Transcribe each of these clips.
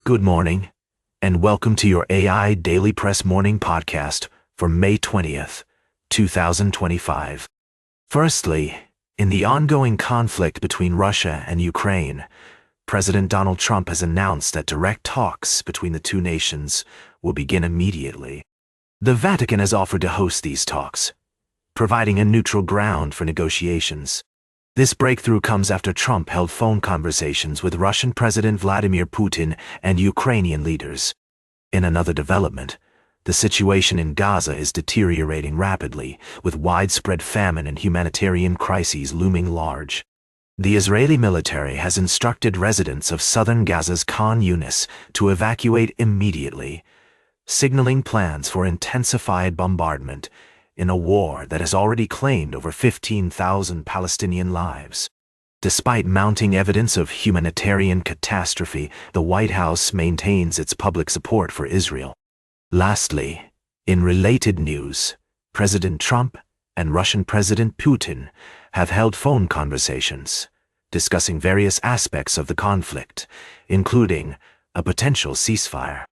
Good morning, and welcome to your AIDailyPress morning podcast for May 20th, 2025. Firstly, in the ongoing conflict between Russia and Ukraine, President Donald Trump has announced that direct talks between the two nations will begin immediately. The Vatican has offered to host these talks, providing a neutral ground for negotiations. This breakthrough comes after Trump held phone conversations with Russian President Vladimir Putin and Ukrainian leaders. In another development, the situation in Gaza is deteriorating rapidly, with widespread famine and humanitarian crises looming large. The Israeli military has instructed residents of southern Gaza's Khan Yunis to evacuate immediately, signaling plans for intensified bombardment in a war that has already claimed over 15,000 Palestinian lives. Despite mounting evidence of humanitarian catastrophe, the White House maintains its public support for Israel. Lastly, in related news, President Trump and Russian President Putin have held phone conversations, discussing various aspects of the conflict, including a potential ceasefire.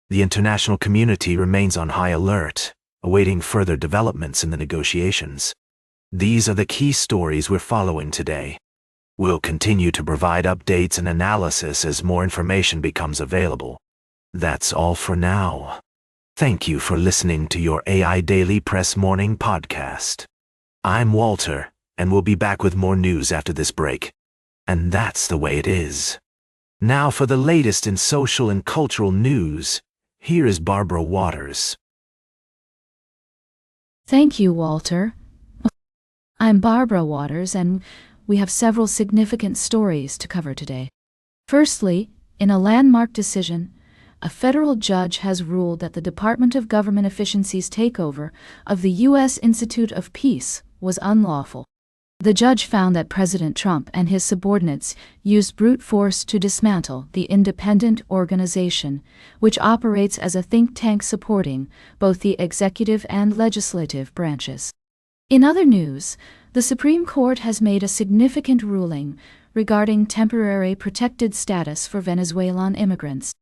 The international community remains on high alert, awaiting further developments in the negotiations. These are the key stories we're following today. We'll continue to provide updates and analysis as more information becomes available. That's all for now. Thank you for listening to your AIDailyPress morning podcast. I'm Walter, and we'll be back with more news after this break. And that's the way it is. Now for the latest in social and cultural news, here is Barbara Waters. Thank you, Walter. I'm Barbara Waters, and we have several significant stories to cover today. Firstly, in a landmark decision, a federal judge has ruled that the Department of Government Efficiency's takeover of the U.S. Institute of Peace was unlawful. The judge found that President Trump and his subordinates used brute force to dismantle the independent organization, which operates as a think tank supporting both the executive and legislative branches. In other news, the Supreme Court has made a significant ruling regarding temporary protected status for Venezuelan immigrants.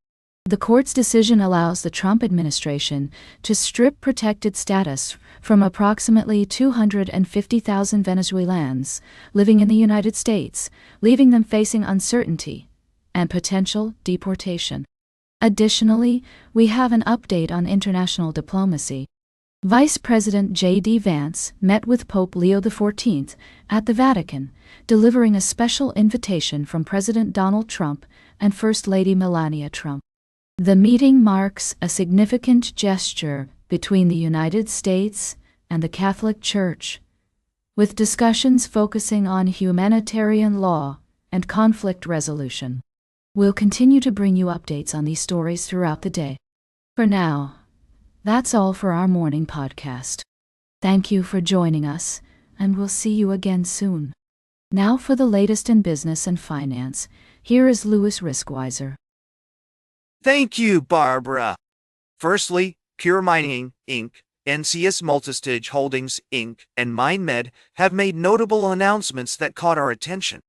The court's decision allows the Trump administration to strip protected status from approximately 250,000 Venezuelans living in the United States, leaving them facing uncertainty and potential deportation. Additionally, we have an update on international diplomacy. Vice President J.D. Vance met with Pope Leo XIV at the Vatican, delivering a special invitation from President Donald Trump and First Lady Melania Trump. The meeting marks a significant gesture between the United States and the Catholic Church, with discussions focusing on humanitarian law and conflict resolution. We'll continue to bring you updates on these stories throughout the day. For now, that's all for our morning podcast. Thank you for joining us, and we'll see you again soon. Now for the latest in business and finance, here is Louis Riskweiser. Thank you, Barbara. Firstly, Pure Mining, Inc., NCS Multistage Holdings, Inc., and MindMed have made notable announcements that caught our attention.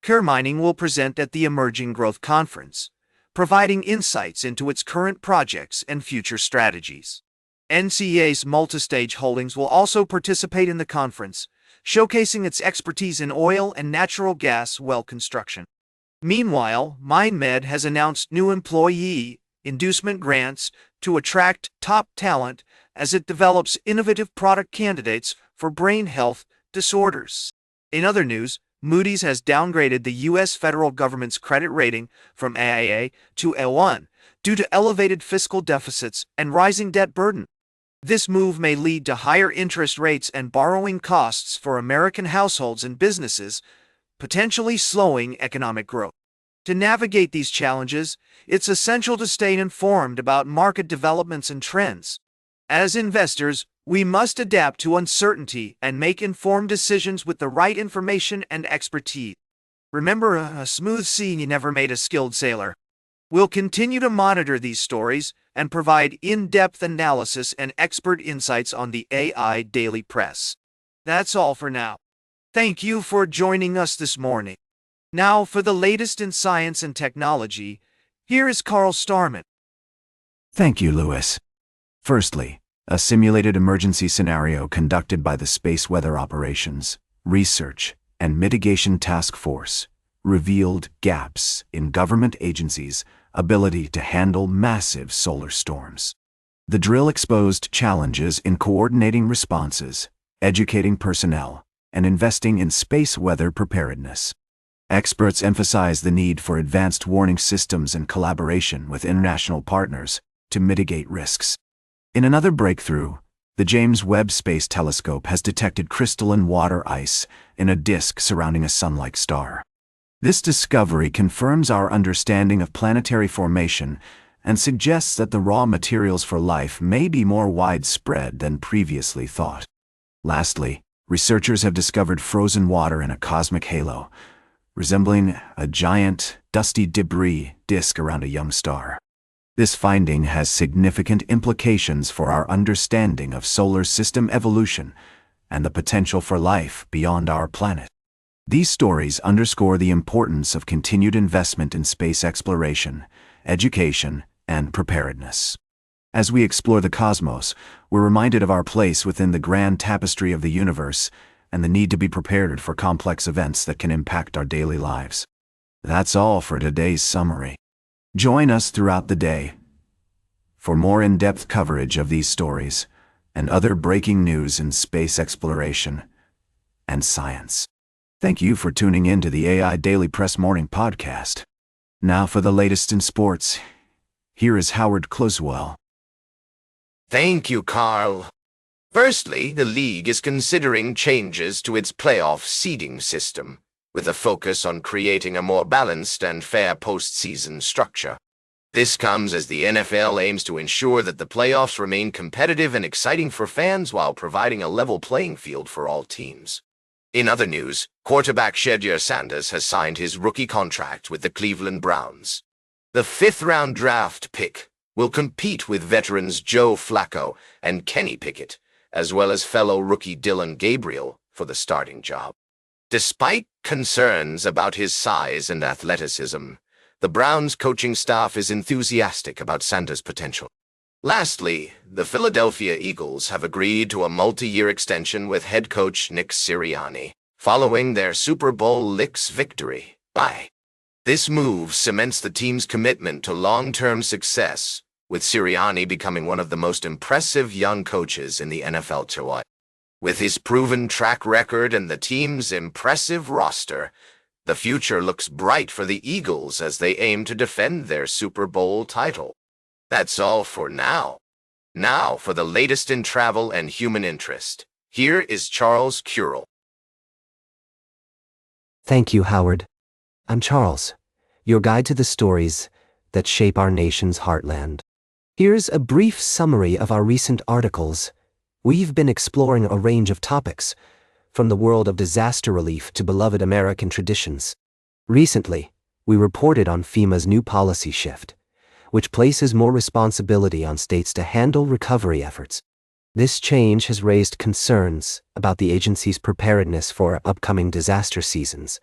Pure Mining will present at the Emerging Growth Conference, providing insights into its current projects and future strategies. NCS Multistage Holdings will also participate in the conference, showcasing its expertise in oil and natural gas well construction. Meanwhile, MindMed has announced new employee inducement grants to attract top talent as it develops innovative product candidates for brain health disorders. In other news, Moody's has downgraded the U.S. federal government's credit rating from AAA to A1 due to elevated fiscal deficits and rising debt burden. This move may lead to higher interest rates and borrowing costs for American households and businesses, potentially slowing economic growth. To navigate these challenges, it's essential to stay informed about market developments and trends. As investors, we must adapt to uncertainty and make informed decisions with the right information and expertise. Remember, a smooth sea never made a skilled sailor. We'll continue to monitor these stories and provide in-depth analysis and expert insights on the AIDailyPress. That's all for now. Thank you for joining us this morning. Now for the latest in science and technology, Here is Carl Starman. Thank you, Lewis. Firstly, a simulated emergency scenario conducted by the Space Weather Operations, Research, and Mitigation Task Force revealed gaps in government agencies' ability to handle massive solar storms. The drill exposed challenges in coordinating responses, educating personnel, and investing in space weather preparedness. Experts emphasize the need for advanced warning systems and collaboration with international partners to mitigate risks. In another breakthrough, the James Webb Space Telescope has detected crystalline water ice in a disk surrounding a sun-like star. This discovery confirms our understanding of planetary formation and suggests that the raw materials for life may be more widespread than previously thought. Lastly, researchers have discovered frozen water in a cosmic halo, resembling a giant, dusty debris disk around a young star. This finding has significant implications for our understanding of solar system evolution and the potential for life beyond our planet. These stories underscore the importance of continued investment in space exploration, education, and preparedness. As we explore the cosmos, we're reminded of our place within the grand tapestry of the universe and the need to be prepared for complex events that can impact our daily lives. That's all for today's summary. Join us throughout the day for more in-depth coverage of these stories and other breaking news in space exploration and science. Thank you for tuning in to the AI Daily Press Morning Podcast. Now for the latest in sports, here is Howard Closewell. Thank you, Carl. Firstly, the league is considering changes to its playoff seeding system, with a focus on creating a more balanced and fair postseason structure. This comes as the NFL aims to ensure that the playoffs remain competitive and exciting for fans while providing a level playing field for all teams. In other news, quarterback Shedeur Sanders has signed his rookie contract with the Cleveland Browns. The fifth-round draft pick will compete with veterans Joe Flacco and Kenny Pickett, as well as fellow rookie Dylan Gabriel, for the starting job. Despite concerns about his size and athleticism, the Browns coaching staff is enthusiastic about Sanders' potential. Lastly, the Philadelphia Eagles have agreed to a multi-year extension with head coach Nick Sirianni, following their Super Bowl victory. This move cements the team's commitment to long-term success, with Sirianni becoming one of the most impressive young coaches in the NFL today. With his proven track record and the team's impressive roster, the future looks bright for the Eagles as they aim to defend their Super Bowl title. That's all for now. Now for the latest in travel and human interest. Here is Charles Curel. Thank you, Howard. I'm Charles, your guide to the stories that shape our nation's heartland. Here's a brief summary of our recent articles. We've been exploring a range of topics, from the world of disaster relief to beloved American traditions. Recently, we reported on FEMA's new policy shift, which places more responsibility on states to handle recovery efforts. This change has raised concerns about the agency's preparedness for upcoming disaster seasons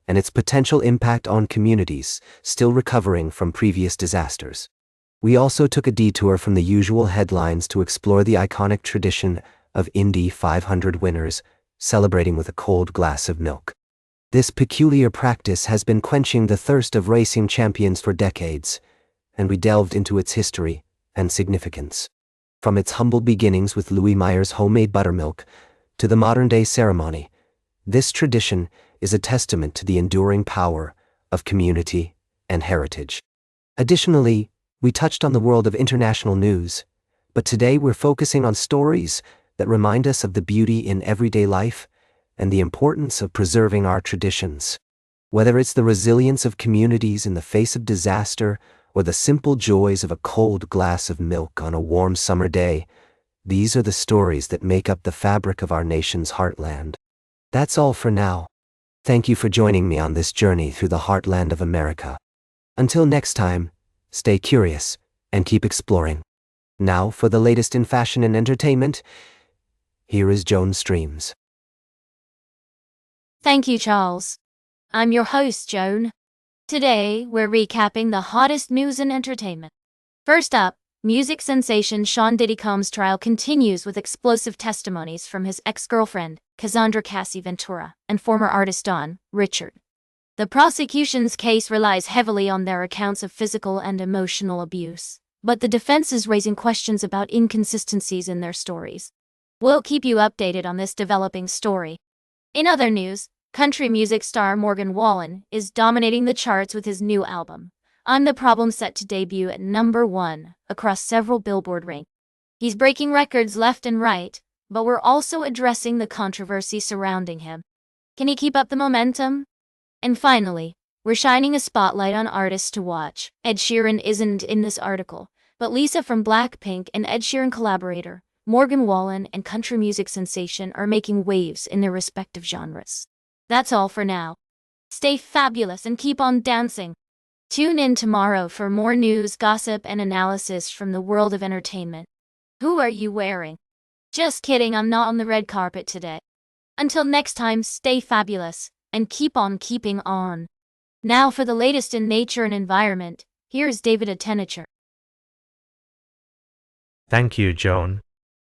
and its potential impact on communities still recovering from previous disasters. We also took a detour from the usual headlines to explore the iconic tradition of Indy 500 winners celebrating with a cold glass of milk. This peculiar practice has been quenching the thirst of racing champions for decades, and we delved into its history and significance. From its humble beginnings with Louis Meyer's homemade buttermilk to the modern-day ceremony, this tradition is a testament to the enduring power of community and heritage. Additionally, we touched on the world of international news, but today we're focusing on stories that remind us of the beauty in everyday life and the importance of preserving our traditions. Whether it's the resilience of communities in the face of disaster or the simple joys of a cold glass of milk on a warm summer day, these are the stories that make up the fabric of our nation's heartland. That's all for now. Thank you for joining me on this journey through the heartland of America. Until next time, stay curious and keep exploring. Now for the latest in fashion and entertainment, here is Joan Streams. Thank you, Charles. I'm your host, Joan. Today, we're recapping the hottest news in entertainment. First up, music sensation Sean Diddy Combs' trial continues with explosive testimonies from his ex-girlfriend, Cassandra Cassie Ventura, and former artist Don Richard. The prosecution's case relies heavily on their accounts of physical and emotional abuse, but the defense is raising questions about inconsistencies in their stories. We'll keep you updated on this developing story. In other news, country music star Morgan Wallen is dominating the charts with his new album, I'm the Problem, set to debut at #1 across several Billboard rankings. He's breaking records left and right, but we're also addressing the controversy surrounding him. Can he keep up the momentum? And finally, we're shining a spotlight on artists to watch. Ed Sheeran isn't in this article, but Lisa from Blackpink and Ed Sheeran collaborator Morgan Wallen and country music sensation are making waves in their respective genres. That's all for now. Stay fabulous and keep on dancing. Tune in tomorrow for more news, gossip, and analysis from the world of entertainment. Who are you wearing? Just kidding, I'm not on the red carpet today. Until next time, stay fabulous and keep on keeping on. Now for the latest in nature and environment, here's David Attenacher. Thank you, Joan.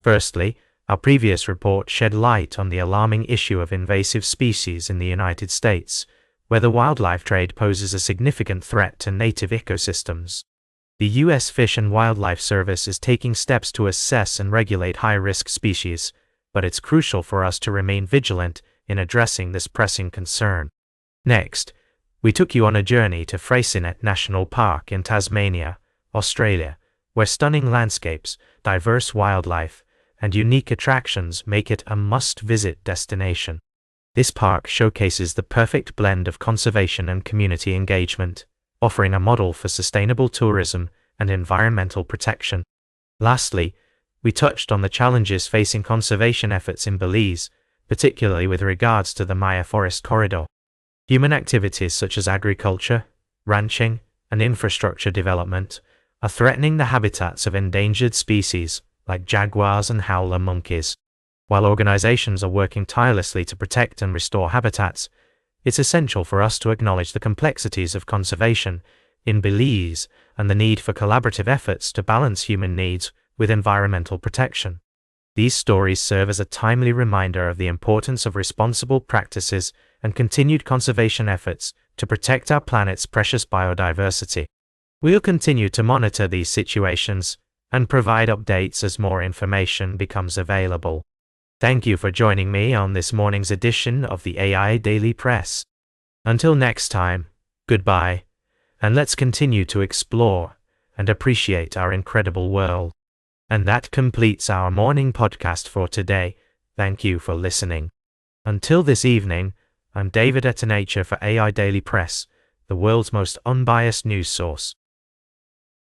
Firstly, our previous report shed light on the alarming issue of invasive species in the United States, where the wildlife trade poses a significant threat to native ecosystems. The U.S. Fish and Wildlife Service is taking steps to assess and regulate high-risk species, but it's crucial for us to remain vigilant in addressing this pressing concern. Next, we took you on a journey to Freycinet National Park in Tasmania, Australia, where stunning landscapes, diverse wildlife, and unique attractions make it a must-visit destination. This park showcases the perfect blend of conservation and community engagement, offering a model for sustainable tourism and environmental protection. Lastly, we touched on the challenges facing conservation efforts in Belize, particularly with regards to the Maya Forest Corridor. Human activities such as agriculture, ranching, and infrastructure development are threatening the habitats of endangered species like jaguars and howler monkeys. While organizations are working tirelessly to protect and restore habitats, it's essential for us to acknowledge the complexities of conservation in Belize and the need for collaborative efforts to balance human needs with environmental protection. These stories serve as a timely reminder of the importance of responsible practices and continued conservation efforts to protect our planet's precious biodiversity. We'll continue to monitor these situations and provide updates as more information becomes available. Thank you for joining me on this morning's edition of the AI Daily Press. Until next time, goodbye, and let's continue to explore and appreciate our incredible world. And that completes our morning podcast for today. Thank you for listening. Until this evening, I'm David Attenacher for AI Daily Press, the world's most unbiased news source.